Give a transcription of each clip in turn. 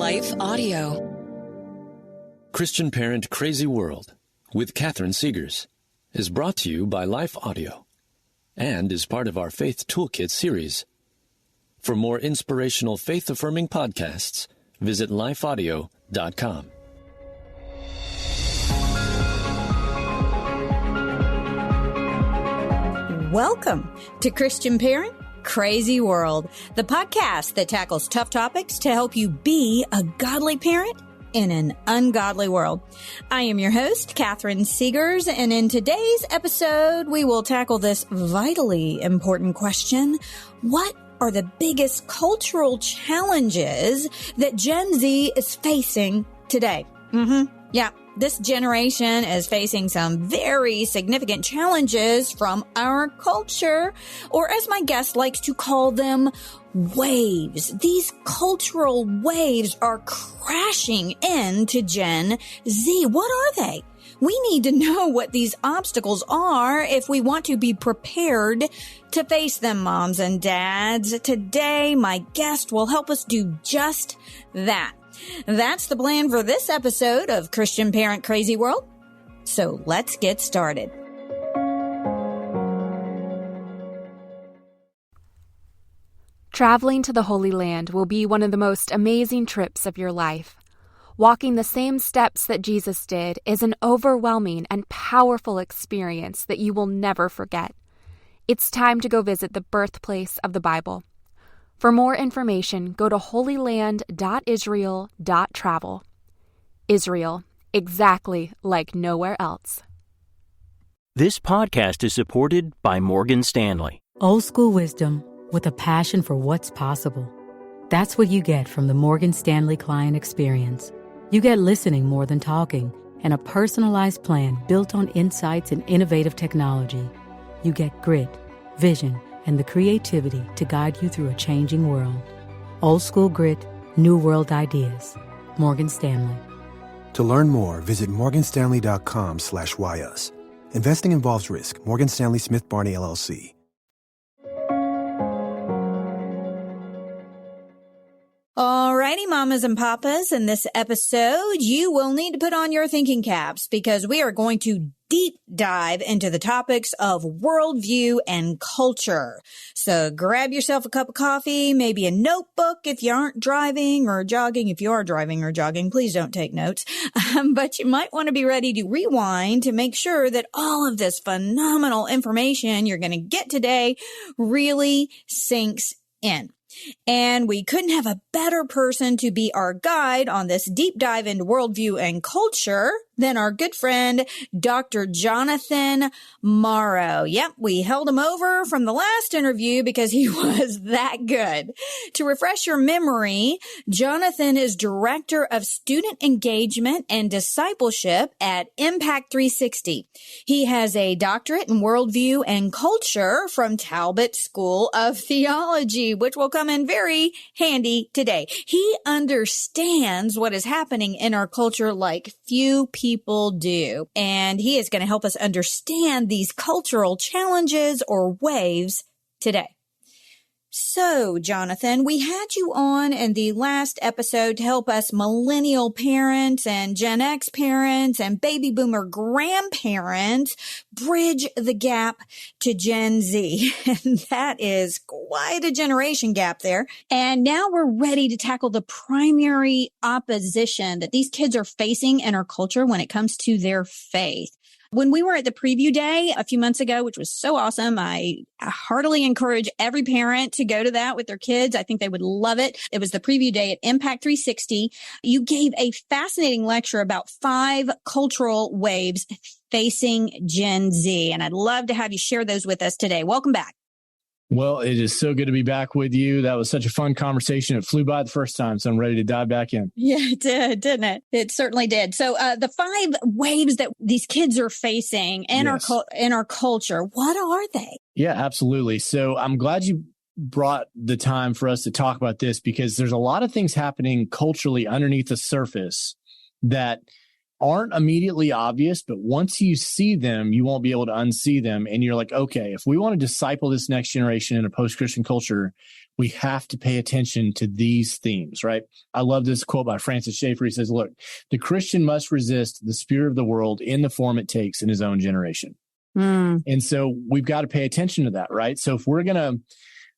Life Audio. Christian Parent Crazy World with Catherine Segars is brought to you by Life Audio and is part of our Faith Toolkit series. For more inspirational faith-affirming podcasts, visit lifeaudio.com. Welcome to Christian Parent Crazy World, the podcast that tackles tough topics to help you be a godly parent in an ungodly world. I am your host, Catherine Segars, and in today's episode, we will tackle this vitally important question: what are the biggest cultural challenges that Gen Z is facing today? Yeah, this generation is facing some very significant challenges from our culture, or as my guest likes to call them, waves. These cultural waves are crashing into Gen Z. What are they? We need to know what these obstacles are if we want to be prepared to face them, moms and dads. Today, my guest will help us do just that. That's the plan for this episode of Christian Parent Crazy World. So let's get started. Traveling to the Holy Land will be one of the most amazing trips of your life. Walking the same steps that Jesus did is an overwhelming and powerful experience that you will never forget. It's time to go visit the birthplace of the Bible. For more information, go to holyland.israel.travel. Israel, exactly like nowhere else. This podcast is supported by Morgan Stanley. Old school wisdom with a passion for what's possible. That's what you get from the Morgan Stanley client experience. You get listening more than talking and a personalized plan built on insights and innovative technology. You get grit, vision, and the creativity to guide you through a changing world. Old school grit, new world ideas. Morgan Stanley. To learn more, visit morganstanley.com/YUS. Investing involves risk. Morgan Stanley Smith Barney, LLC. Alrighty, mamas and papas, in this episode, you will need to put on your thinking caps because we are going to deep dive into the topics of worldview and culture. So grab yourself a cup of coffee, maybe a notebook if you aren't driving or jogging. If you are driving or jogging, please don't take notes. But you might want to be ready to rewind to make sure that all of this phenomenal information you're going to get today really sinks in. And we couldn't have a better person to be our guide on this deep dive into worldview and culture than our good friend, Dr. Jonathan Morrow. Yep, we held him over from the last interview because he was that good. To refresh your memory, Jonathan is Director of Student Engagement and Discipleship at Impact 360. He has a doctorate in worldview and culture from Talbot School of Theology, which will come in very handy today. He understands what is happening in our culture like few people do, and he is going to help us understand these cultural challenges or waves today. So, Jonathan, we had you on in the last episode to help us millennial parents and Gen X parents and baby boomer grandparents bridge the gap to Gen Z. And that is quite a generation gap there. And now we're ready to tackle the primary opposition that these kids are facing in our culture when it comes to their faith. When we were at the preview day a few months ago, which was so awesome, I heartily encourage every parent to go to that with their kids. I think they would love it. It was the preview day at Impact 360. You gave a fascinating lecture about 5 cultural waves facing Gen Z, and I'd love to have you share those with us today. Welcome back. Well, it is so good to be back with you. That was such a fun conversation. It flew by the first time, so I'm ready to dive back in. Yeah, it did, didn't it? It certainly did. So the 5 waves that these kids are facing in our culture, what are they? Yeah, absolutely. So I'm glad you brought the time for us to talk about this because there's a lot of things happening culturally underneath the surface that aren't immediately obvious, but once you see them, you won't be able to unsee them. And you're like, okay, if we want to disciple this next generation in a post-Christian culture, we have to pay attention to these themes, right? I love this quote by Francis Schaeffer. He says, look, the Christian must resist the spirit of the world in the form it takes in his own generation. And so we've got to pay attention to that, right? So if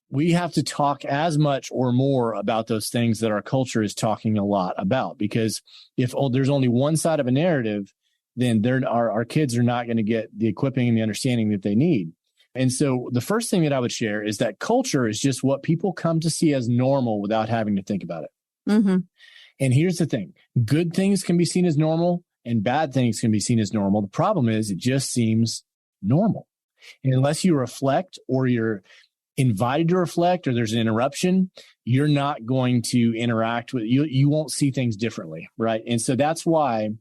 we have to talk as much or more about those things that our culture is talking a lot about, because if there's only one side of a narrative, then our kids are not going to get the equipping and the understanding that they need. And so the first thing that I would share is that culture is just what people come to see as normal without having to think about it. And here's the thing. Good things can be seen as normal and bad things can be seen as normal. The problem is it just seems normal. And unless you reflect or you're invited to reflect or there's an interruption, you're not going to interact with you. You won't see things differently, right? And so that's why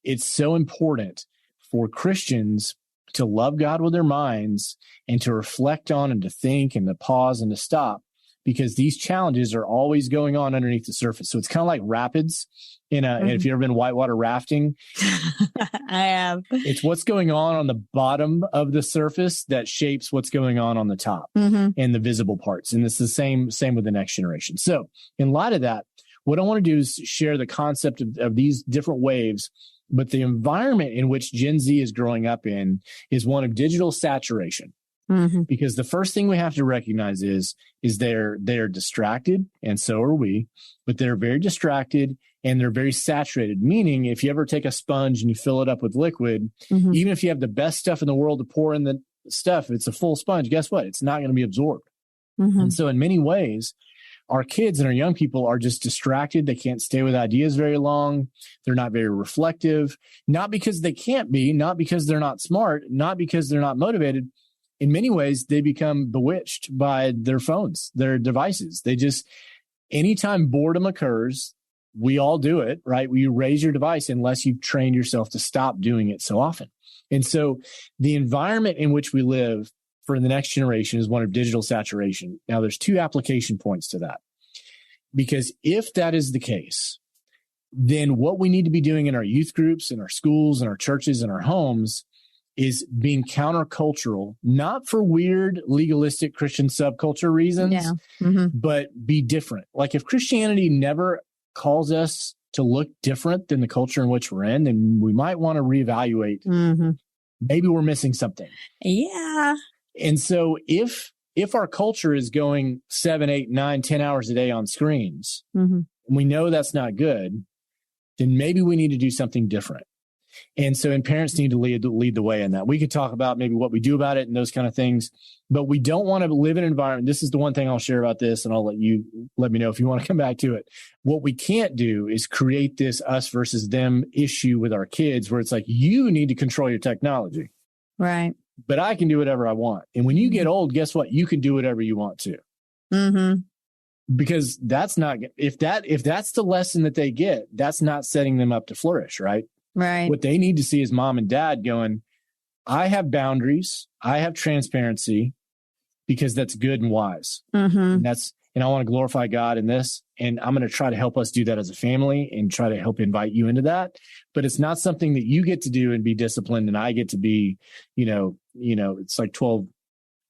it's so important for Christians to love God with their minds and to reflect on and to think and to pause and to stop, because these challenges are always going on underneath the surface. So it's kind of like rapids if you've ever been whitewater rafting. I have. It's what's going on the bottom of the surface that shapes what's going on the top and the visible parts. And it's the same with the next generation. So in light of that, what I want to do is share the concept of these different waves, but the environment in which Gen Z is growing up in is one of digital saturation. Because the first thing we have to recognize is they're distracted, and so are we, but they're very distracted and they're very saturated. Meaning, if you ever take a sponge and you fill it up with liquid, even if you have the best stuff in the world to pour in the stuff, if it's a full sponge, guess what? It's not going to be absorbed. And so in many ways, our kids and our young people are just distracted. They can't stay with ideas very long. They're not very reflective, not because they can't be, not because they're not smart, not because they're not motivated. In many ways, they become bewitched by their phones, their devices. Anytime boredom occurs, we all do it, right? You raise your device unless you've trained yourself to stop doing it so often. And so the environment in which we live for the next generation is one of digital saturation. Now, there's two application points to that. Because if that is the case, then what we need to be doing in our youth groups, in our schools, in our churches, in our homes is being countercultural, not for weird legalistic Christian subculture reasons, but be different. Like if Christianity never calls us to look different than the culture in which we're in, then we might want to reevaluate. Maybe we're missing something. Yeah. And so if our culture is going 7, 8, 9, 10 hours a day on screens, and we know that's not good, then maybe we need to do something different. And so, parents need to lead the way in that. We could talk about maybe what we do about it and those kind of things, but we don't want to live in an environment. This is the one thing I'll share about this, and I'll let me know if you want to come back to it. What we can't do is create this us versus them issue with our kids where it's like, you need to control your technology. Right. But I can do whatever I want. And when you get old, guess what? You can do whatever you want to. Because that's not, if that's the lesson that they get, that's not setting them up to flourish, right? Right. What they need to see is mom and dad going, I have boundaries. I have transparency because that's good and wise. And I want to glorify God in this. And I'm going to try to help us do that as a family and try to help invite you into that. But it's not something that you get to do and be disciplined. And I get to be, it's like 12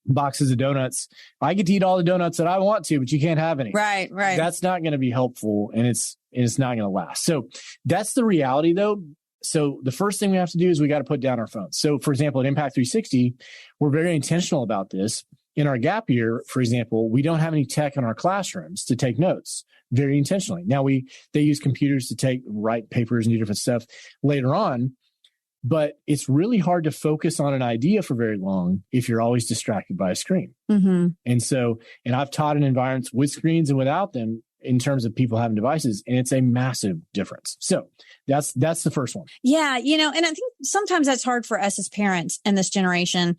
boxes of donuts. I get to eat all the donuts that I want to, but you can't have any. Right. That's not going to be helpful. And it's not going to last. So that's the reality though. So the first thing we have to do is we got to put down our phones. So for example, at Impact 360, we're very intentional about this. In our gap year, for example, we don't have any tech in our classrooms to take notes very intentionally. Now they use computers to write papers and do different stuff later on, but it's really hard to focus on an idea for very long if you're always distracted by a screen. And I've taught in environments with screens and without them in terms of people having devices, and it's a massive difference. So that's the first one. Yeah. And I think sometimes that's hard for us as parents in this generation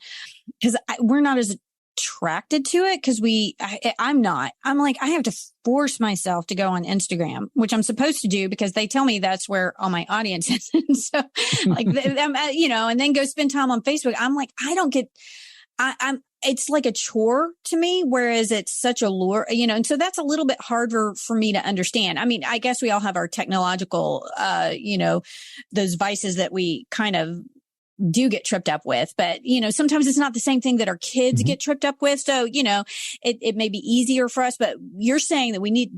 because we're not as attracted to it because I'm like, I have to force myself to go on Instagram, which I'm supposed to do because they tell me that's where all my audience is. And so like, and then go spend time on Facebook. I'm like, I don't get, it's like a chore to me, whereas it's such a lure, and so that's a little bit harder for me to understand. I mean, I guess we all have our technological, those vices that we kind of do get tripped up with, but sometimes it's not the same thing that our kids get tripped up with. So, it may be easier for us, but you're saying that we need,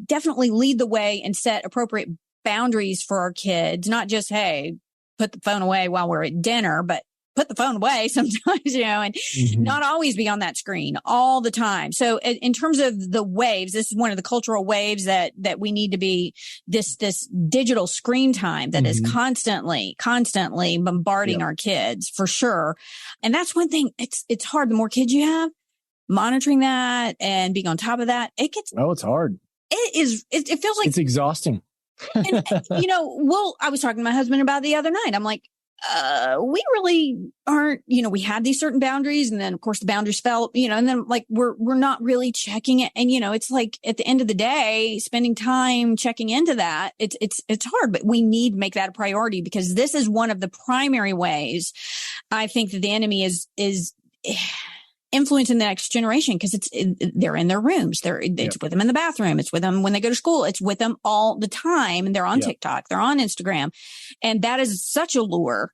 definitely lead the way and set appropriate boundaries for our kids, not just, hey, put the phone away while we're at dinner, but put the phone away sometimes, and not always be on that screen all the time. So in terms of the waves, this is one of the cultural waves that we need to be this digital screen time that is constantly bombarding our kids for sure. And that's one thing. It's hard. The more kids you have, monitoring that and being on top of that, it's hard. It feels like it's exhausting. And, I was talking to my husband about the other night. I'm like, we really aren't, we had these certain boundaries, and then of course the boundaries fell, and then like we're not really checking it. And, it's like at the end of the day, spending time checking into that, it's hard, but we need to make that a priority, because this is one of the primary ways I think that the enemy is influencing the next generation, because they're in their rooms. It's with them in the bathroom. It's with them when they go to school. It's with them all the time. And they're on TikTok. They're on Instagram. And that is such a lure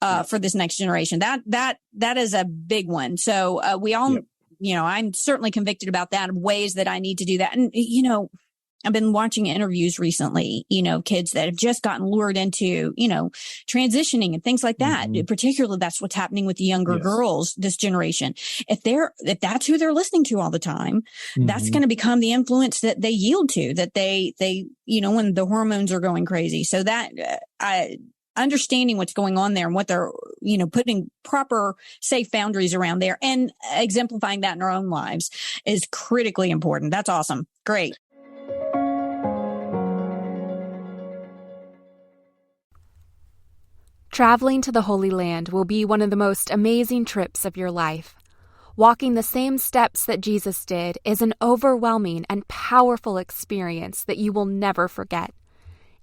for this next generation. That is a big one. So we all, I'm certainly convicted about that, of ways that I need to do that. And, I've been watching interviews recently, kids that have just gotten lured into, transitioning and things like that. Particularly, that's what's happening with the younger girls, this generation. If that's who they're listening to all the time, that's going to become the influence that they yield to, that they, when the hormones are going crazy. So that, understanding what's going on there and what they're, putting proper safe boundaries around there and exemplifying that in our own lives is critically important. That's awesome. Great. Traveling to the Holy Land will be one of the most amazing trips of your life. Walking the same steps that Jesus did is an overwhelming and powerful experience that you will never forget.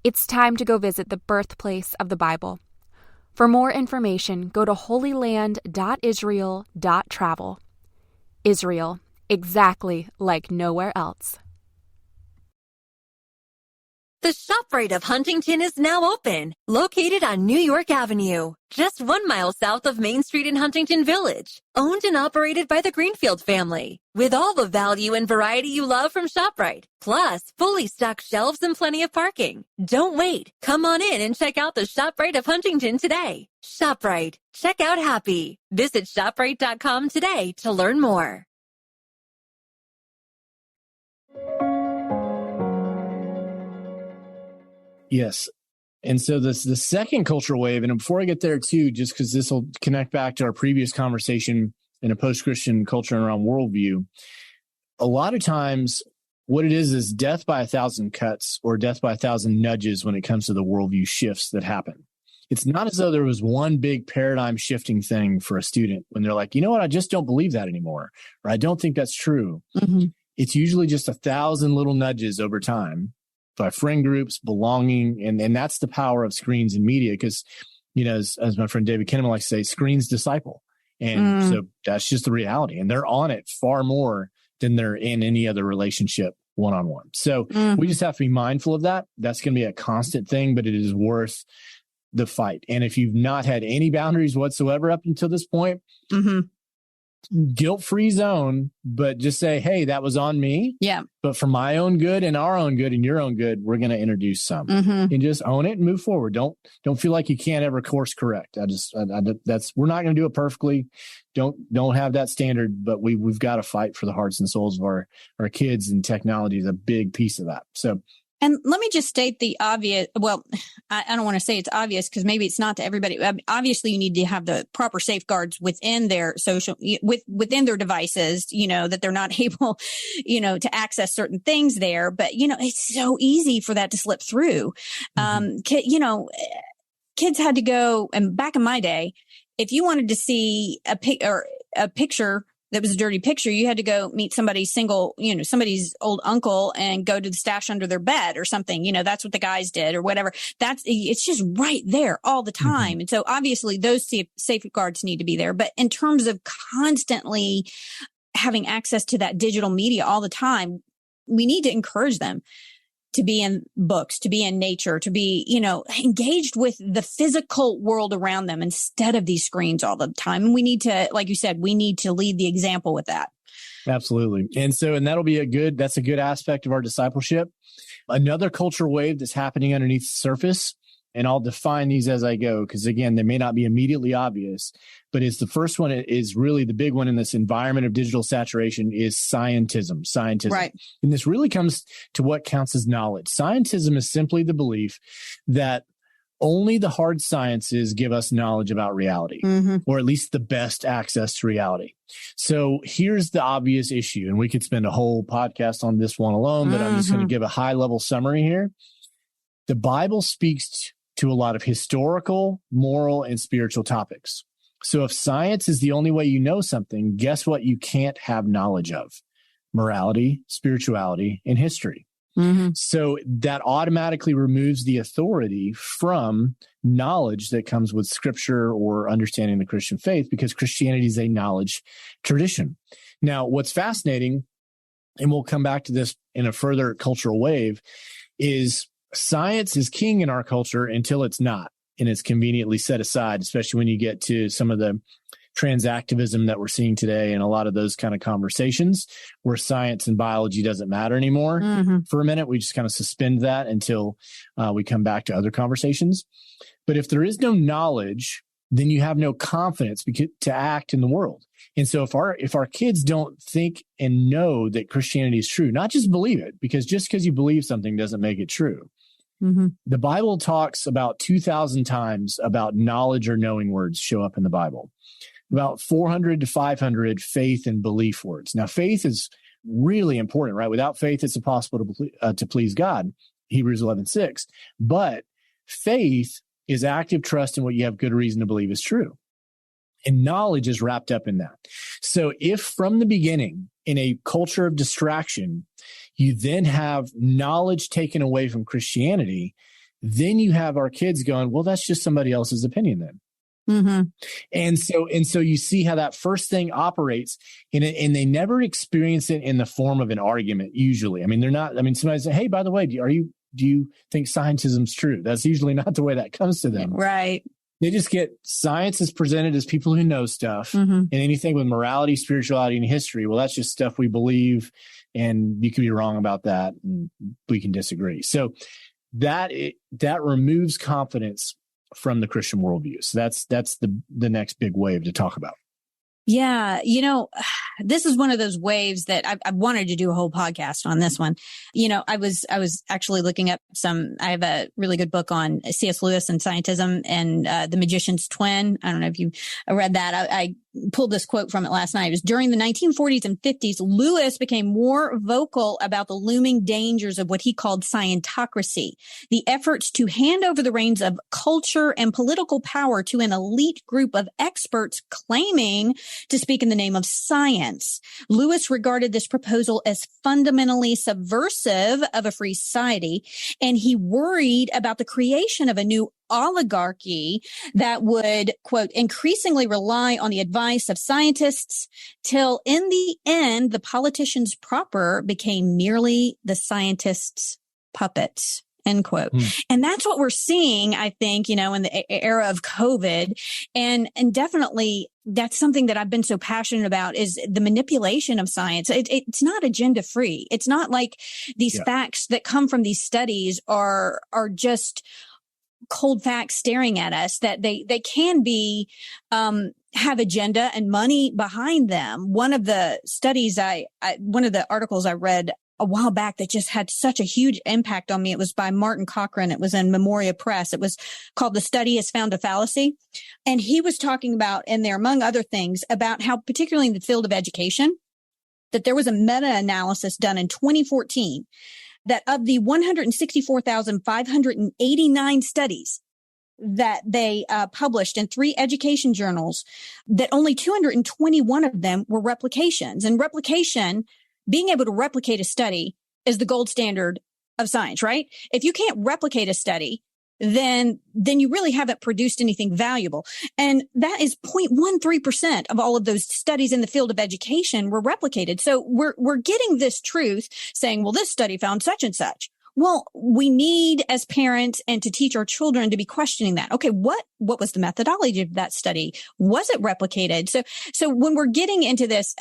It's time to go visit the birthplace of the Bible. For more information, go to holyland.israel.travel. Israel, exactly like nowhere else. The ShopRite of Huntington is now open, located on New York Avenue, just 1 mile south of Main Street in Huntington Village. Owned and operated by the Greenfield family, with all the value and variety you love from ShopRite, plus fully stocked shelves and plenty of parking. Don't wait. Come on in and check out the ShopRite of Huntington today. ShopRite. Check out happy. Visit ShopRite.com today to learn more. Yes. And so the second cultural wave, and before I get there too, just because this will connect back to our previous conversation in a post-Christian culture and around worldview, a lot of times what it is death by 1,000 cuts or death by 1,000 nudges when it comes to the worldview shifts that happen. It's not as though there was one big paradigm shifting thing for a student when they're like, you know what, I just don't believe that anymore, or I don't think that's true. It's usually just 1,000 little nudges over time by friend groups, belonging, and that's the power of screens and media, because, as my friend David Kinnaman likes to say, screens disciple. And so that's just the reality. And they're on it far more than they're in any other relationship one-on-one. So we just have to be mindful of that. That's going to be a constant thing, but it is worth the fight. And if you've not had any boundaries whatsoever up until this point, guilt-free zone, but just say, hey, that was on me. Yeah. But for my own good and our own good and your own good, we're going to introduce some and just own it and move forward. Don't feel like you can't ever course correct. We're not going to do it perfectly. Don't have that standard, but we've got to fight for the hearts and souls of our kids, and technology is a big piece of that. So, and let me just state the obvious. Well, I don't want to say it's obvious, because maybe it's not to everybody. Obviously, you need to have the proper safeguards within their within their devices, that they're not able, to access certain things there. But, it's so easy for that to slip through. Kids had to go, and back in my day, if you wanted to see a picture that was a dirty picture, you had to go meet somebody's old uncle and go to the stash under their bed or something. That's what the guys did or whatever. It's just right there all the time. And so obviously those safeguards need to be there. But in terms of constantly having access to that digital media all the time, we need to encourage them to be in books, to be in nature, to be, engaged with the physical world around them instead of these screens all the time. And we need to, like you said, we need to lead the example with that. Absolutely. And that'll be that's a good aspect of our discipleship. Another culture wave that's happening underneath the surface, and I'll define these as I go, because again, they may not be immediately obvious, but it's the first one is really the big one in this environment of digital saturation is scientism. Right. And this really comes to what counts as knowledge. Scientism is simply the belief that only the hard sciences give us knowledge about reality, or at least the best access to reality. So here's the obvious issue, and we could spend a whole podcast on this one alone, but I'm just going to give a high-level summary here. The Bible speaks to a lot of historical, moral, and spiritual topics. So if science is the only way you know something, guess what you can't have knowledge of? Morality, spirituality, and history. So that automatically removes the authority from knowledge that comes with scripture or understanding the Christian faith, because Christianity is a knowledge tradition. Now, what's fascinating, and we'll come back to this in a further cultural wave, is science is king in our culture until it's not, and it's conveniently set aside, especially when you get to some of the transactivism that we're seeing today and a lot of those kind of conversations where science and biology doesn't matter anymore. For a minute, we just kind of suspend that until we come back to other conversations. But if there is no knowledge, then you have no confidence to act in the world. And so if our kids don't think and know that Christianity is true, not just believe it, because just because you believe something doesn't make it true. The Bible talks about 2,000 times about knowledge or knowing words show up in the Bible. About 400 to 500 faith and belief words. Now, faith is really important, right? Without faith, it's impossible to please God, Hebrews 11:6. But faith is active trust in what you have good reason to believe is true. And knowledge is wrapped up in that. So if from the beginning, in a culture of distraction, you then have knowledge taken away from Christianity, then you have our kids going, well, that's just somebody else's opinion then. And so you see how that first thing operates and they never experience it in the form of an argument. Usually, somebody say, hey, by the way, do you think scientism's true? That's usually not the way that comes to them. Right. They just get science is presented as people who know stuff, and anything with morality, spirituality, and history. Well, that's just stuff we believe, and you can be wrong about that, and we can disagree. So that removes confidence from the Christian worldview. So that's the next big wave to talk about. Yeah. This is one of those waves that I wanted to do a whole podcast on this one. I was actually looking up I have a really good book on C.S. Lewis and scientism and The Magician's Twin. I don't know if you read that. I pulled this quote from it last night. It was during the 1940s and 50s, Lewis became more vocal about the looming dangers of what he called scientocracy, the efforts to hand over the reins of culture and political power to an elite group of experts claiming to speak in the name of science. Lewis regarded this proposal as fundamentally subversive of a free society, and he worried about the creation of a new oligarchy that would, quote, increasingly rely on the advice of scientists till in the end, the politicians proper became merely the scientists' puppets. End quote. And that's what we're seeing, I think, in the era of COVID. And definitely that's something that I've been so passionate about is the manipulation of science. It's not agenda free. It's not like these facts that come from these studies are just cold facts staring at us, that they can be, have agenda and money behind them. One of the studies one of the articles I read a while back that just had such a huge impact on me. It was by Martin Cochran. It was in Memoria Press. It was called The Study Has Found a Fallacy. And he was talking about in there, among other things, about how particularly in the field of education, that there was a meta-analysis done in 2014 that of the 164,589 studies that they published in 3 education journals, that only 221 of them were replications. And replication, being able to replicate a study, is the gold standard of science, right? If you can't replicate a study, then you really haven't produced anything valuable. And that is 0.13% of all of those studies in the field of education were replicated. So we're getting this truth saying, well, this study found such and such. Well, we need as parents and to teach our children to be questioning that. Okay, what was the methodology of that study? Was it replicated? So when we're getting into this,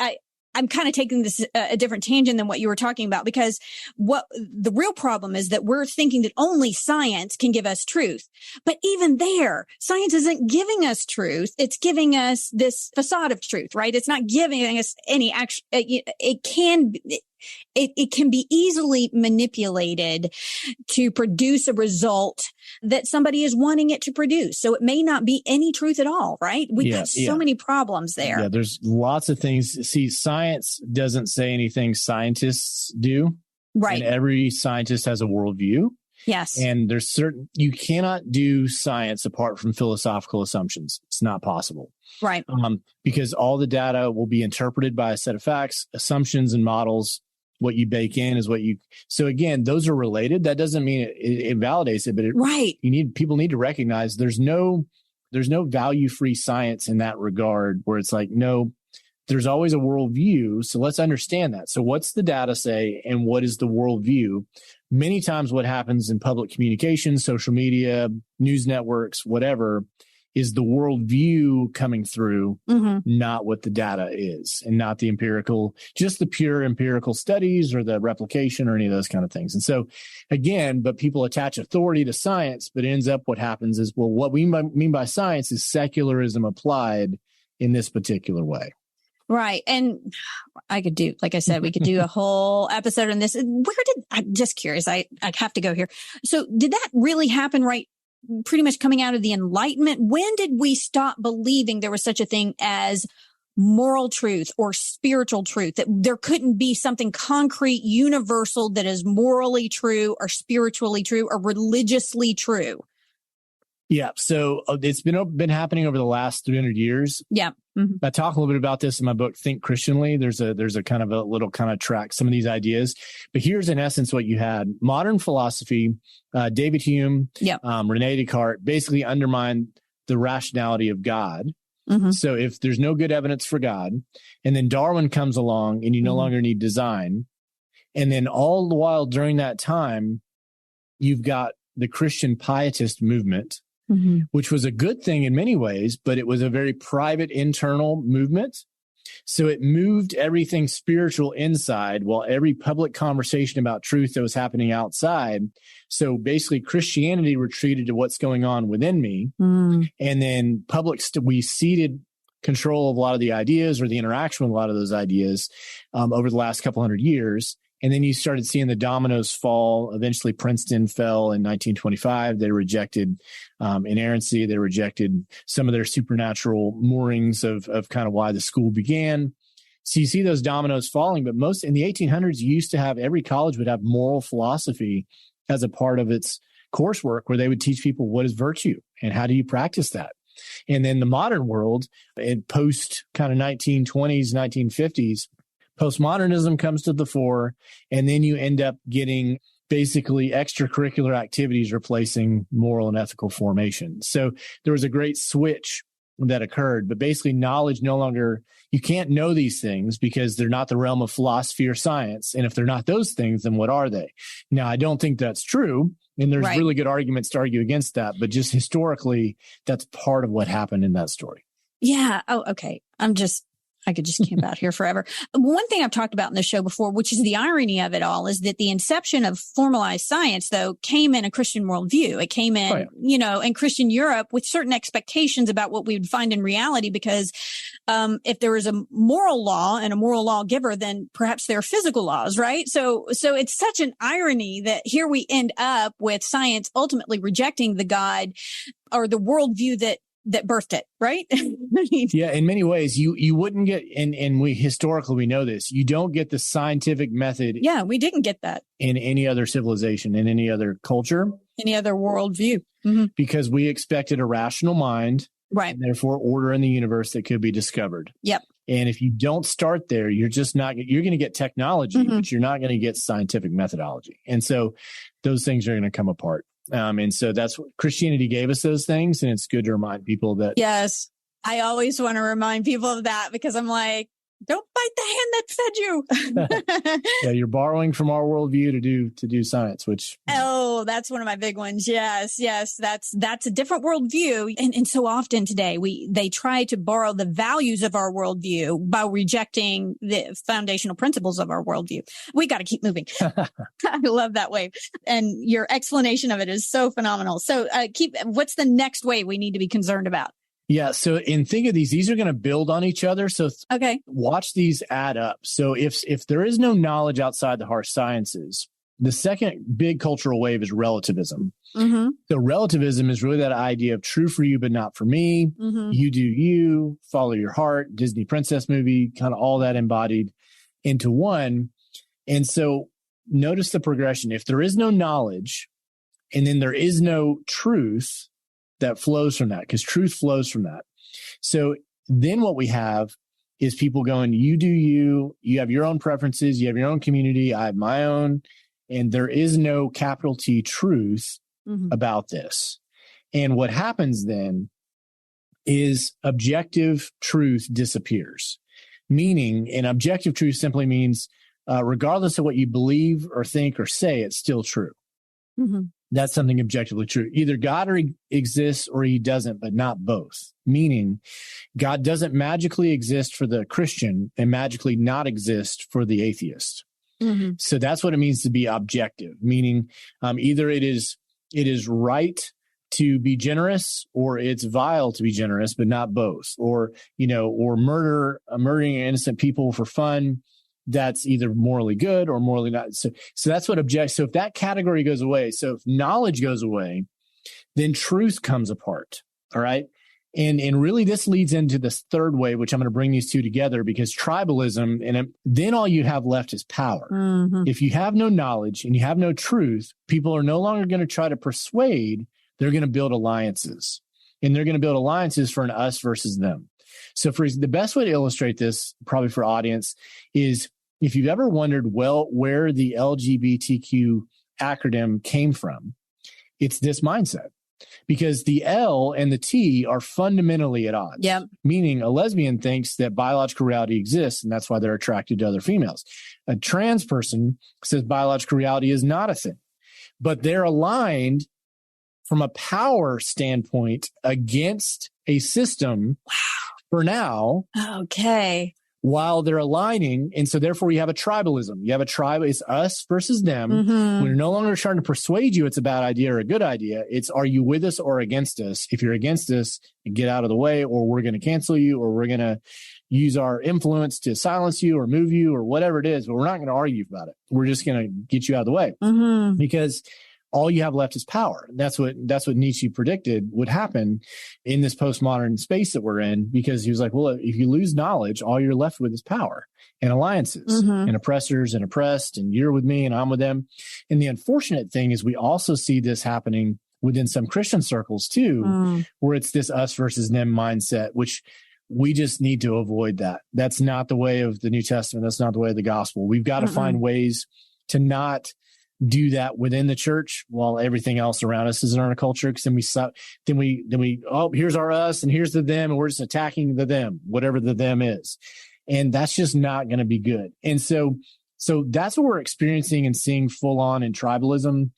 I'm kind of taking this a different tangent than what you were talking about, because what the real problem is that we're thinking that only science can give us truth. But even there, science isn't giving us truth. It's giving us this facade of truth, right? It's not giving us any actual, it can be easily manipulated to produce a result that somebody is wanting it to produce. So it may not be any truth at all, right? We've got so many problems there. Yeah, there's lots of things. See, science doesn't say anything scientists do. Right. And every scientist has a worldview. Yes. And you cannot do science apart from philosophical assumptions. It's not possible. Right. Because all the data will be interpreted by a set of facts, assumptions, and models. What you bake in is so again, those are related. That doesn't mean it validates it, but people need to recognize there's no value-free science in that regard, where it's like, no, there's always a worldview. So let's understand that. So what's the data say and what is the worldview? Many times what happens in public communication, social media, news networks, whatever, is the worldview coming through, not what the data is, and not the just the pure empirical studies or the replication or any of those kind of things. And so again, but people attach authority to science, but it ends up what happens is, well, what we mean by science is secularism applied in this particular way. Right. And I could do, like I said, we could do a whole episode on this. I'm just curious. I have to go here. So did that really happen pretty much coming out of the Enlightenment? When did we stop believing there was such a thing as moral truth or spiritual truth, that there couldn't be something concrete, universal that is morally true or spiritually true or religiously true? Yeah. So it's been happening over the last 300 years. Yeah. Mm-hmm. I talk a little bit about this in my book, Think Christianly. There's a kind of a little kind of track some of these ideas, but here's in essence what you had. Modern philosophy, David Hume, Rene Descartes basically undermined the rationality of God. Mm-hmm. So if there's no good evidence for God, and then Darwin comes along and you no longer need design, and then all the while during that time, you've got the Christian pietist movement, which was a good thing in many ways, but it was a very private internal movement. So it moved everything spiritual inside while every public conversation about truth that was happening outside. So basically Christianity retreated to what's going on within me. And then we ceded control of a lot of the ideas or the interaction with a lot of those ideas over the last couple hundred years. And then you started seeing the dominoes fall. Eventually, Princeton fell in 1925. They rejected inerrancy. They rejected some of their supernatural moorings of kind of why the school began. So you see those dominoes falling. But most in the 1800s, you used to have every college would have moral philosophy as a part of its coursework, where they would teach people what is virtue and how do you practice that. And then the modern world, in post kind of 1920s, 1950s, postmodernism comes to the fore, and then you end up getting basically extracurricular activities replacing moral and ethical formation. So there was a great switch that occurred, but basically knowledge no longer, you can't know these things because they're not the realm of philosophy or science. And if they're not those things, then what are they? Now, I don't think that's true. And there's really good arguments to argue against that. But just historically, that's part of what happened in that story. Yeah. Oh, okay. I could just camp out here forever. One thing I've talked about in the show before, which is the irony of it all, is that the inception of formalized science, though, came in a Christian worldview. It came in, in Christian Europe with certain expectations about what we would find in reality, because if there was a moral law and a moral lawgiver, then perhaps there are physical laws, right? So it's such an irony that here we end up with science ultimately rejecting the God or the worldview that birthed it, right? Yeah, in many ways, you wouldn't get, and we historically, we know this, you don't get the scientific method. Yeah, we didn't get that in any other civilization, in any other culture, any other worldview, because we expected a rational mind, right? And therefore order in the universe that could be discovered. Yep. And if you don't start there, you're going to get technology, but you're not going to get scientific methodology. And so those things are going to come apart. And so that's what Christianity gave us, those things. And it's good to remind people that. Yes. I always want to remind people of that, because I'm like, Don't bite the hand that fed you. Yeah, you're borrowing from our worldview to do science, which that's one of my big ones. Yes, that's a different worldview, and so often today they try to borrow the values of our worldview by rejecting the foundational principles of our worldview. We got to keep moving. I love that wave, and your explanation of it is so phenomenal. So, what's the next wave we need to be concerned about? Yeah. So, think of these are going to build on each other. So, okay, watch these add up. So, if there is no knowledge outside the hard sciences, the second big cultural wave is relativism. Mm-hmm. So, relativism is really that idea of true for you, but not for me. Mm-hmm. You do you, follow your heart, Disney princess movie, kind of all that embodied into one. And so, notice the progression. If there is no knowledge, and then there is no truth that flows from that, because truth flows from that. So then what we have is people going, you do you have your own preferences, you have your own community, I have my own, and there is no capital T truth about this. And what happens then is objective truth disappears. Meaning, an objective truth simply means regardless of what you believe or think or say, it's still true. Mm-hmm. That's something objectively true. Either God exists or he doesn't, but not both. Meaning, God doesn't magically exist for the Christian and magically not exist for the atheist. Mm-hmm. So that's what it means to be objective, meaning either it is right to be generous or it's vile to be generous, but not both. Or, or murdering innocent people for fun. That's either morally good or morally not. So that's what So if that category goes away, so if knowledge goes away, then truth comes apart. All right. And really this leads into this third way, which I'm going to bring these two together, because tribalism, and then all you have left is power. Mm-hmm. If you have no knowledge and you have no truth, people are no longer going to try to persuade. They're going to build alliances, and they're going to build alliances for an us versus them. So the best way to illustrate this, probably for audience, is if you've ever wondered, where the LGBTQ acronym came from, it's this mindset. Because the L and the T are fundamentally at odds. Yep. Meaning a lesbian thinks that biological reality exists, and that's why they're attracted to other females. A trans person says biological reality is not a thing. But they're aligned from a power standpoint against a system for now. Okay. While they're aligning. And so therefore you have a tribalism. You have a tribe. It's us versus them. Mm-hmm. We're no longer trying to persuade you it's a bad idea or a good idea. It's, are you with us or against us? If you're against us, get out of the way, or we're going to cancel you, or we're going to use our influence to silence you or move you or whatever it is. But we're not going to argue about it. We're just going to get you out of the way because all you have left is power. That's what Nietzsche predicted would happen in this postmodern space that we're in, because he was like, well, if you lose knowledge, all you're left with is power and alliances and oppressors and oppressed, and you're with me and I'm with them. And the unfortunate thing is we also see this happening within some Christian circles too, where it's this us versus them mindset, which we just need to avoid that. That's not the way of the New Testament. That's not the way of the gospel. We've got to find ways to not do that within the church while everything else around us is in our culture. Because then we here's our us and here's the them, and we're just attacking the them, whatever the them is. And that's just not going to be good. And so that's what we're experiencing and seeing full on in tribalism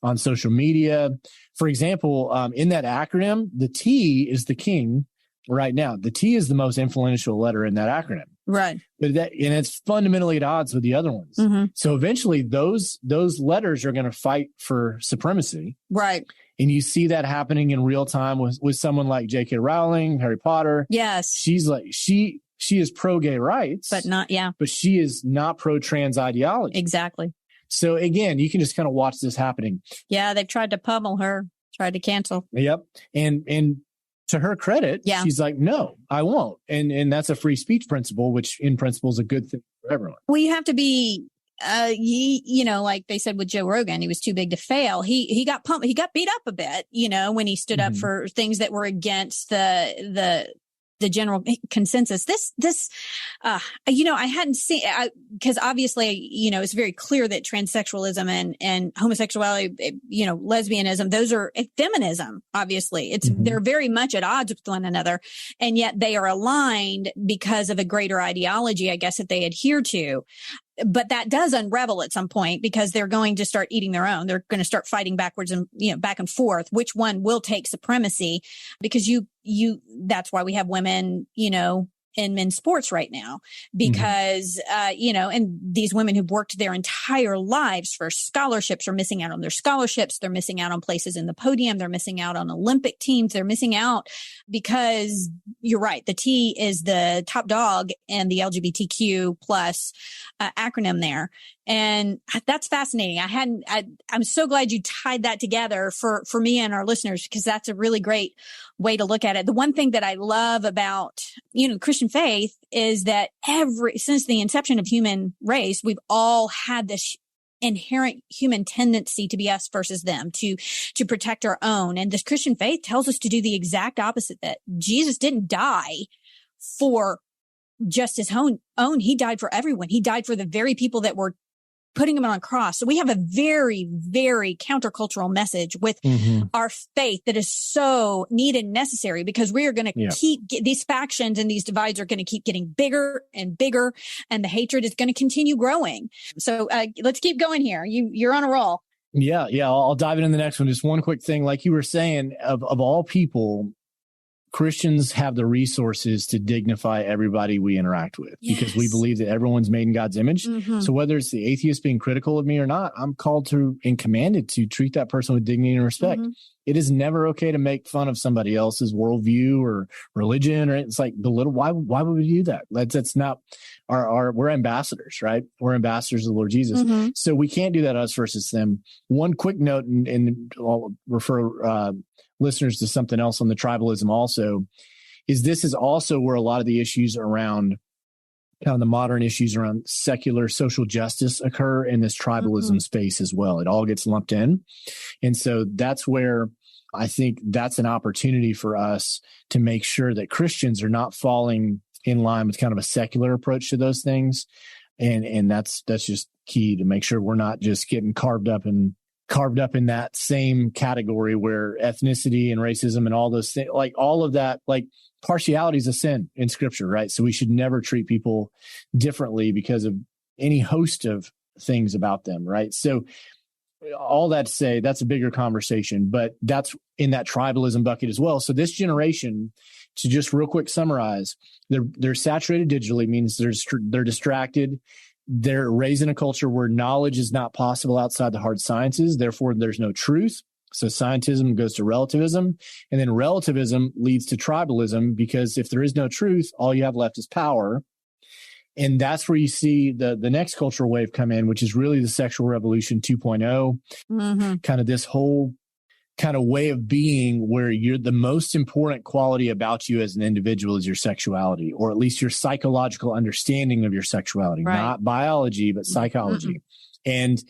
on social media. For example, in that acronym, the T is the king right now. The T is the most influential letter in that acronym. Right. But and it's fundamentally at odds with the other ones. Mm-hmm. So eventually those letters are going to fight for supremacy. Right. And you see that happening in real time with someone like J.K. Rowling, Harry Potter. Yes. She's like, she is pro-gay rights. But not, But she is not pro-trans ideology. Exactly. So again, you can just kind of watch this happening. Yeah, they've tried to pummel her, tried to cancel. Yep. And to her credit, she's like, no, I won't. And that's a free speech principle, which in principle is a good thing for everyone. Well, you have to be, like they said with Joe Rogan, he was too big to fail. He got pumped. He got beat up a bit, when he stood up for things that were against the the general consensus. I hadn't seen, because obviously, it's very clear that transsexualism and homosexuality, lesbianism, those are feminism. Obviously, they're very much at odds with one another, and yet they are aligned because of a greater ideology, I guess, that they adhere to. But that does unravel at some point because they're going to start eating their own. They're going to start fighting backwards and, back and forth, which one will take supremacy, because that's why we have women, in men's sports right now, because, and these women who've worked their entire lives for scholarships are missing out on their scholarships. They're missing out on places in the podium. They're missing out on Olympic teams. They're missing out because you're right. The T is the top dog and the LGBTQ plus acronym there. And that's fascinating. I'm so glad you tied that together for me and our listeners, because that's a really great way to look at it. The one thing that I love about, Christian faith is that since the inception of human race, we've all had this inherent human tendency to be us versus them, to protect our own. And this Christian faith tells us to do the exact opposite, that Jesus didn't die for just his own. He died for everyone. He died for the very people that were putting him on a cross. So we have a very, very countercultural message with our faith that is so needed and necessary, because we are going to keep these factions and these divides are going to keep getting bigger and bigger, and the hatred is going to continue growing. So let's keep going here. You're on a roll. Yeah. I'll dive into the next one. Just one quick thing. Like you were saying, of all people, Christians have the resources to dignify everybody we interact with, because we believe that everyone's made in God's image. So whether it's the atheist being critical of me or not, I'm called to and commanded to treat that person with dignity and respect. It is never okay to make fun of somebody else's worldview or religion, or it's like belittle. Why would we do that? That's not we're ambassadors, right? We're ambassadors of the Lord Jesus. So we can't do that, us versus them. One quick note, and I'll refer listeners to something else on the tribalism also, is this is also where a lot of the issues around kind of the modern issues around secular social justice occur in this tribalism space as well. It all gets lumped in. And so that's where I think that's an opportunity for us to make sure that Christians are not falling in line with kind of a secular approach to those things. And that's just key to make sure we're not just getting carved up in that same category where ethnicity and racism and all those things, like all of that, like partiality is a sin in Scripture, right? So we should never treat people differently because of any host of things about them, right? So all that to say, that's a bigger conversation, but that's in that tribalism bucket as well. So this generation, to just real quick summarize, they're saturated digitally, means they're distracted. They're raised in a culture where knowledge is not possible outside the hard sciences. Therefore, there's no truth. So scientism goes to relativism, and then relativism leads to tribalism, because if there is no truth, all you have left is power. And that's where you see the next cultural wave come in, which is really the sexual revolution 2.0, kind of this whole kind of way of being where the most important quality about you as an individual is your sexuality, or at least your psychological understanding of your sexuality, not biology, but psychology. And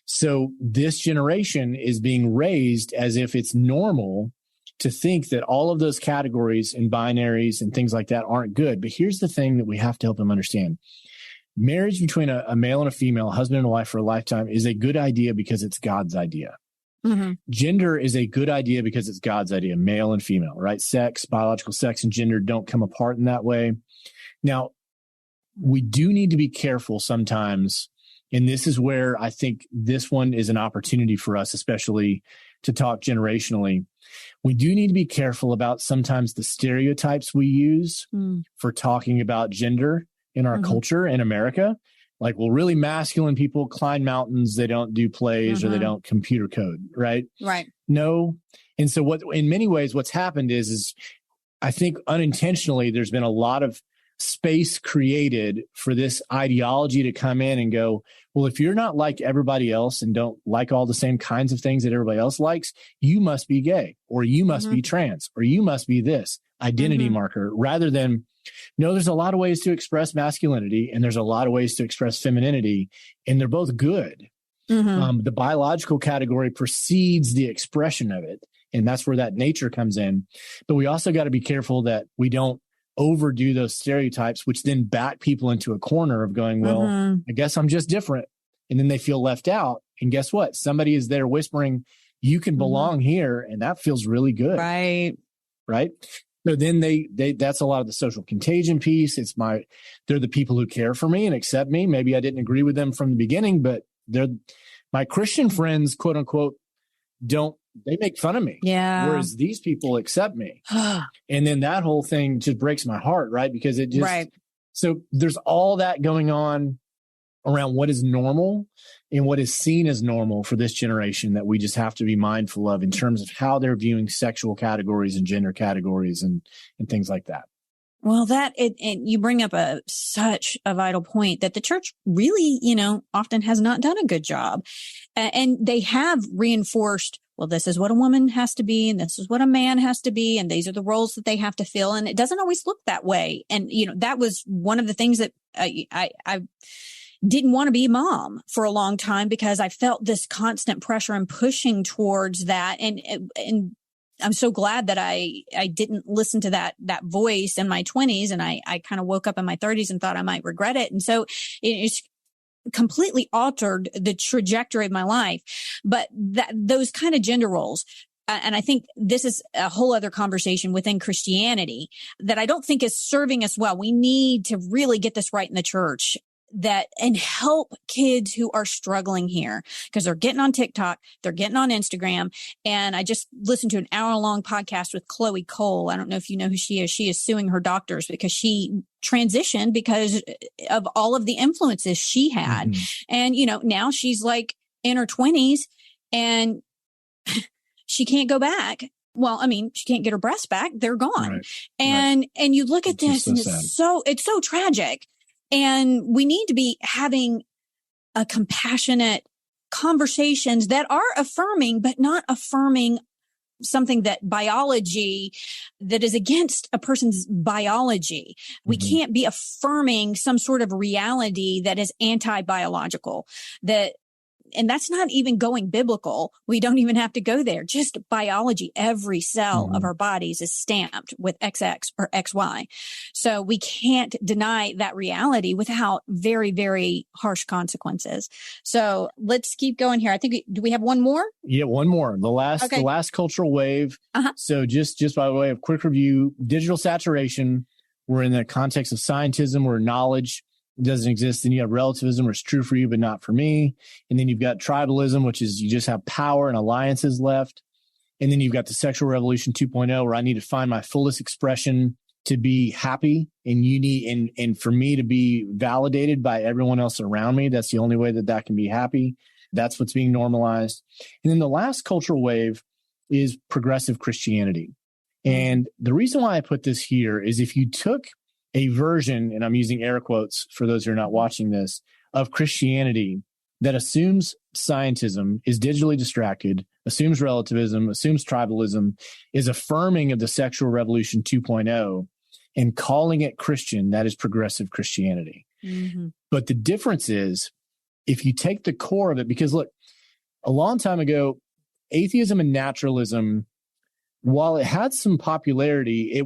so this generation is being raised as if it's normal to think that all of those categories and binaries and things like that aren't good. But here's the thing that we have to help them understand. Marriage between a male and a female, husband and wife for a lifetime, is a good idea because it's God's idea. Gender is a good idea because it's God's idea, male and female, right? Sex, biological sex and gender don't come apart in that way. Now, we do need to be careful sometimes, and this is where I think this one is an opportunity for us, especially to talk generationally. We do need to be careful about sometimes the stereotypes we use for talking about gender in our culture in America. Like, well, really masculine people climb mountains, they don't do plays or they don't computer code, right? Right. No. And so in many ways, what's happened is I think unintentionally, there's been a lot of space created for this ideology to come in and go, well, if you're not like everybody else and don't like all the same kinds of things that everybody else likes, you must be gay, or you must be trans, or you must be this identity marker, rather than, no, there's a lot of ways to express masculinity and there's a lot of ways to express femininity, and they're both good. The biological category precedes the expression of it, and that's where that nature comes in. But we also got to be careful that we don't overdo those stereotypes, which then back people into a corner of going, well, I guess I'm just different. And then they feel left out. And guess what? Somebody is there whispering, you can belong here. And that feels really good. Right. Right. So then they that's a lot of the social contagion piece. They're the people who care for me and accept me. Maybe I didn't agree with them from the beginning, but they're my Christian friends, quote unquote, they make fun of me. Yeah. Whereas these people accept me. And then that whole thing just breaks my heart, right? Because it just, so there's all that going on around what is normal and what is seen as normal for this generation that we just have to be mindful of in terms of how they're viewing sexual categories and gender categories and things like that. Well, and you bring up such a vital point that the church really, often has not done a good job. And they have reinforced, well, this is what a woman has to be, and this is what a man has to be, and these are the roles that they have to fill. And it doesn't always look that way. And, that was one of the things that I didn't want to be a mom for a long time because I felt this constant pressure and pushing towards that. And I'm so glad that I didn't listen to that voice in my 20s. And I kind of woke up in my 30s and thought I might regret it. And so it's completely altered the trajectory of my life. But those kind of gender roles, and I think this is a whole other conversation within Christianity that I don't think is serving us well. We need to really get this right in the church. And help kids who are struggling here because they're getting on TikTok, they're getting on Instagram. And I just listened to an hour-long podcast with Chloe Cole. I don't know if you know who she is. She is suing her doctors because she transitioned because of all of the influences she had. And, now she's like in her 20s and she can't go back. Well, I mean, she can't get her breasts back. They're gone. And you look at this and it's so tragic. And we need to be having a compassionate conversations that are affirming, but not affirming something that is against a person's biology. We can't be affirming some sort of reality that is anti-biological, and that's not even going biblical. We don't even have to go there. Just biology. Every cell of our bodies is stamped with XX or XY. So we can't deny that reality without very, very harsh consequences. So let's keep going here. I think, do we have one more? Yeah, one more. The last cultural wave. So just by way of quick review, digital saturation. We're in the context of scientism where knowledge doesn't exist. Then you have relativism, where it's true for you, but not for me. And then you've got tribalism, which is you just have power and alliances left. And then you've got the sexual revolution 2.0, where I need to find my fullest expression to be happy. And for me to be validated by everyone else around me. That's the only way that can be happy. That's what's being normalized. And then the last cultural wave is progressive Christianity. And the reason why I put this here is if you took a version, and I'm using air quotes for those who are not watching this, of Christianity that assumes scientism, is digitally distracted, assumes relativism, assumes tribalism, is affirming of the sexual revolution 2.0, and calling it Christian, that is progressive Christianity. But the difference is, if you take the core of it, because look, a long time ago, atheism and naturalism, while it had some popularity,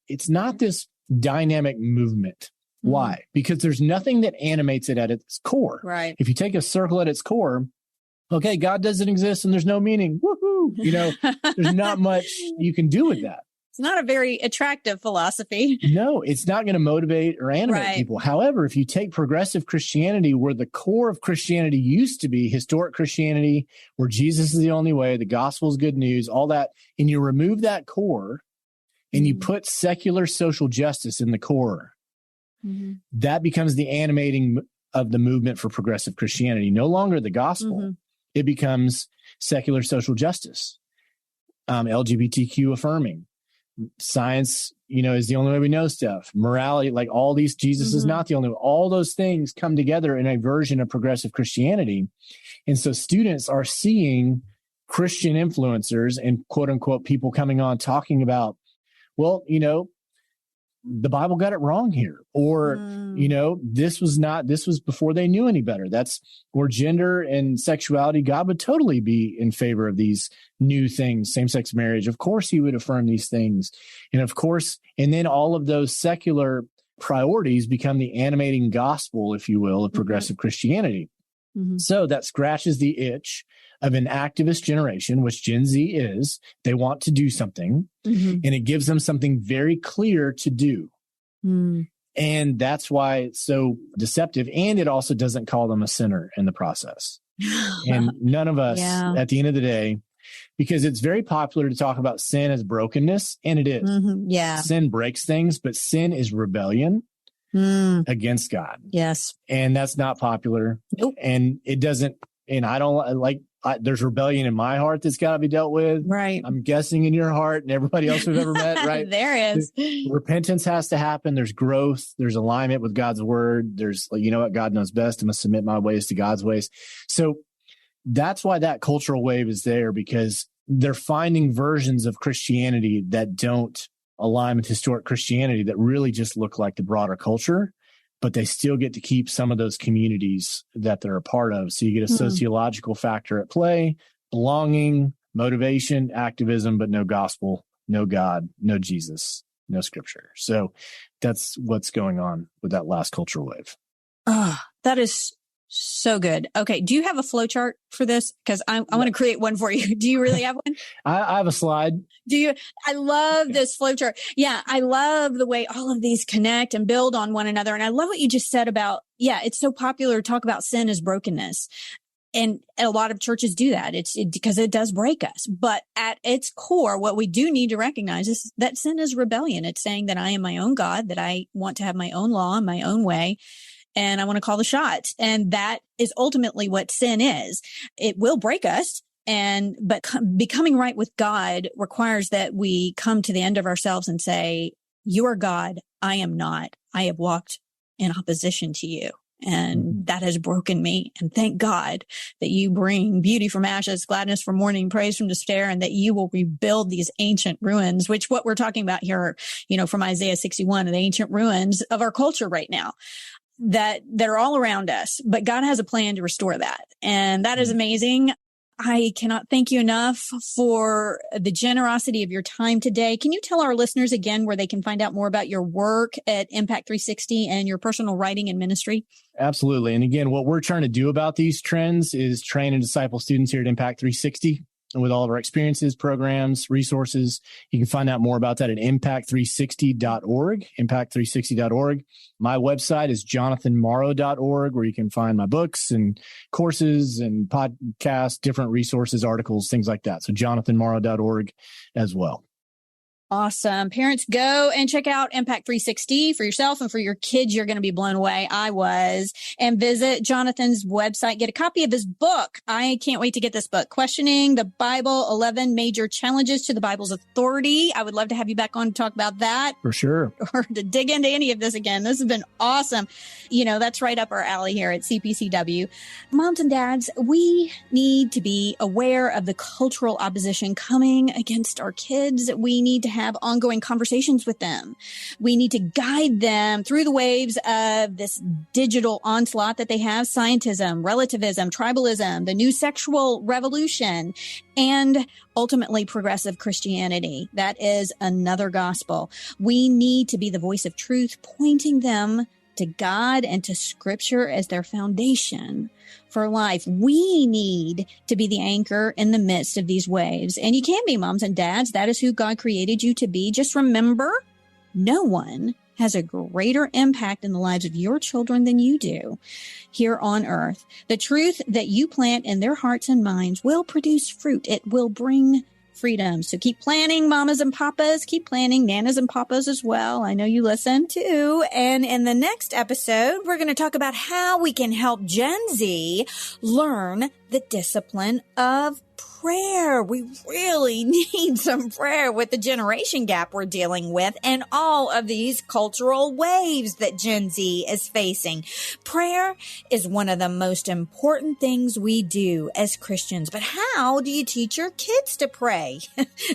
it's not this dynamic movement. Why? Because there's nothing that animates it at its core. Right. If you take a circle at its core, okay, God doesn't exist and there's no meaning. Woohoo! There's not much you can do with that. It's not a very attractive philosophy. No, it's not going to motivate or animate people. However, if you take progressive Christianity, where the core of Christianity used to be historic Christianity, where Jesus is the only way, the gospel is good news, all that, and you remove that core, and you put secular social justice in the core, that becomes the animating of the movement for progressive Christianity. No longer the gospel. It becomes secular social justice, LGBTQ affirming. Science, is the only way we know stuff. Morality, like all these, Jesus is not the only way. All those things come together in a version of progressive Christianity. And so students are seeing Christian influencers and quote unquote people coming on talking about, well, the Bible got it wrong here. Or, this was before they knew any better. That's where gender and sexuality, God would totally be in favor of these new things, same-sex marriage. Of course, he would affirm these things. And of course, and then all of those secular priorities become the animating gospel, if you will, of progressive Christianity. So that scratches the itch of an activist generation, which Gen Z is. They want to do something, and it gives them something very clear to do. And that's why it's so deceptive. And it also doesn't call them a sinner in the process. And none of us, at the end of the day, because it's very popular to talk about sin as brokenness, and it is. Sin breaks things, but sin is rebellion against God. Yes. And that's not popular. Nope. And it doesn't, and I don't like, there's rebellion in my heart that's got to be dealt with. Right. I'm guessing in your heart and everybody else we've ever met, right? There is. Repentance has to happen. There's growth. There's alignment with God's word. There's, what God knows best. I'm going to submit my ways to God's ways. So that's why that cultural wave is there, because they're finding versions of Christianity that don't align with historic Christianity, that really just look like the broader culture, but they still get to keep some of those communities that they're a part of. So you get a sociological factor at play, belonging, motivation, activism, but no gospel, no God, no Jesus, no scripture. So that's what's going on with that last cultural wave. That is so good. Okay. Do you have a flow chart for this? Because I want to create one for you. Do you really have one? I have a slide. Do you? I love this flow chart. Yeah. I love the way all of these connect and build on one another. And I love what you just said about, it's so popular to talk about sin as brokenness. And a lot of churches do that. It's because it does break us. But at its core, what we do need to recognize is that sin is rebellion. It's saying that I am my own God, that I want to have my own law and my own way, and I want to call the shots. And that is ultimately what sin is. It will break us. But becoming right with God requires that we come to the end of ourselves and say, you are God. I am not. I have walked in opposition to you. And that has broken me. And thank God that you bring beauty from ashes, gladness from mourning, praise from despair, and that you will rebuild these ancient ruins, which what we're talking about here, from Isaiah 61, the ancient ruins of our culture right now. That they're all around us, but God has a plan to restore that. And that is amazing. I cannot thank you enough for the generosity of your time today. Can you tell our listeners again where they can find out more about your work at Impact 360 and your personal writing and ministry? Absolutely. And again, what we're trying to do about these trends is train and disciple students here at Impact 360. And with all of our experiences, programs, resources, you can find out more about that at impact360.org, impact360.org. My website is jonathanmorrow.org, where you can find my books and courses and podcasts, different resources, articles, things like that. So jonathanmorrow.org as well. Awesome. Parents, go and check out Impact 360 for yourself and for your kids. You're going to be blown away. I was. And visit Jonathan's website. Get a copy of his book. I can't wait to get this book. Questioning the Bible, 11 Major Challenges to the Bible's Authority. I would love to have you back on to talk about that. For sure. Or to dig into any of this again. This has been awesome. That's right up our alley here at CPCW. Moms and dads, we need to be aware of the cultural opposition coming against our kids. We need to have ongoing conversations with them. We need to guide them through the waves of this digital onslaught that they have: scientism, relativism, tribalism, the new sexual revolution, and ultimately progressive Christianity. That is another gospel. We need to be the voice of truth, pointing them to God and to Scripture as their foundation for life. We need to be the anchor in the midst of these waves. And you can be, moms and dads. That is who God created you to be. Just remember, no one has a greater impact in the lives of your children than you do here on earth. The truth that you plant in their hearts and minds will produce fruit. It will bring freedom. So keep planning, mamas and papas. Keep planning, nanas and papas as well. I know you listen too. And in the next episode, we're going to talk about how we can help Gen Z learn the discipline of prayer. prayer. We really need some prayer with the generation gap we're dealing with and all of these cultural waves that Gen Z is facing. Prayer is one of the most important things we do as Christians. But how do you teach your kids to pray?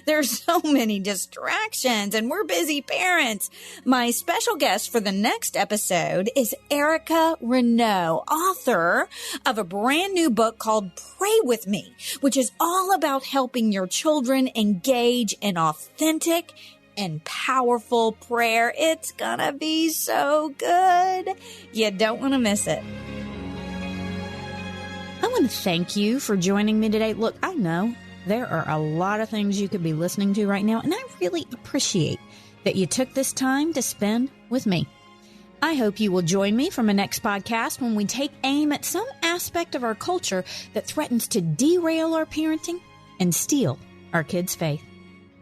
There's so many distractions and we're busy parents. My special guest for the next episode is Erica Renault, author of a brand new book called Pray With Me, which is all about helping your children engage in authentic and powerful prayer. It's gonna be so good. You don't want to miss it. I want to thank you for joining me today. Look, I know there are a lot of things you could be listening to right now, and I really appreciate that you took this time to spend with me. I hope you will join me for my next podcast when we take aim at some aspect of our culture that threatens to derail our parenting and steal our kids' faith.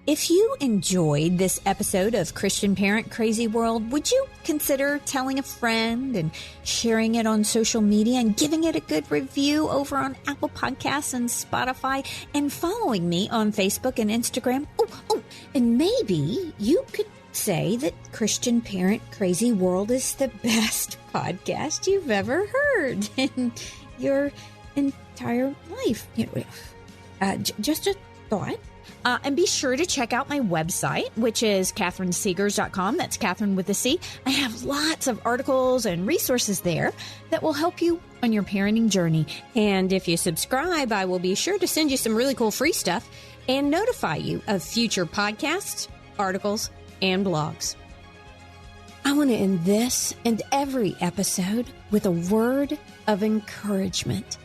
If you enjoyed this episode of Christian Parent Crazy World, would you consider telling a friend and sharing it on social media and giving it a good review over on Apple Podcasts and Spotify and following me on Facebook and Instagram? And maybe you could say that Christian Parent Crazy World is the best podcast you've ever heard in your entire life. Just a thought. And be sure to check out my website, which is CatherineSeegers.com. That's Catherine with a C. I have lots of articles and resources there that will help you on your parenting journey. And if you subscribe, I will be sure to send you some really cool free stuff and notify you of future podcasts, articles, and blogs. I want to end this and every episode with a word of encouragement.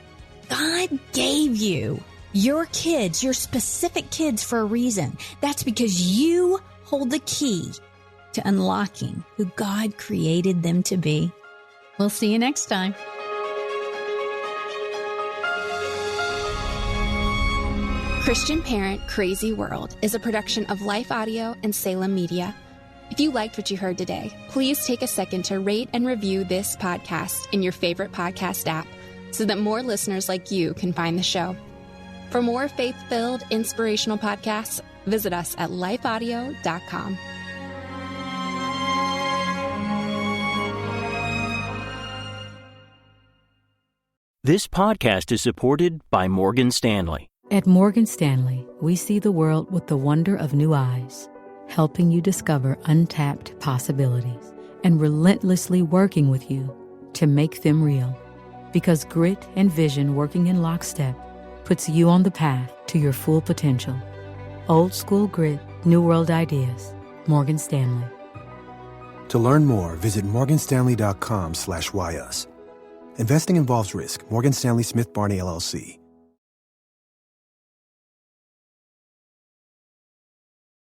God gave you your kids, your specific kids, for a reason. That's because you hold the key to unlocking who God created them to be. We'll see you next time. Christian Parent Crazy World is a production of Life Audio and Salem Media. If you liked what you heard today, please take a second to rate and review this podcast in your favorite podcast app so that more listeners like you can find the show. For more faith-filled, inspirational podcasts, visit us at lifeaudio.com. This podcast is supported by Morgan Stanley. At Morgan Stanley, we see the world with the wonder of new eyes, helping you discover untapped possibilities and relentlessly working with you to make them real. Because grit and vision working in lockstep puts you on the path to your full potential. Old school grit, new world ideas. Morgan Stanley. To learn more, visit morganstanley.com/YUS. Investing involves risk. Morgan Stanley Smith Barney, LLC.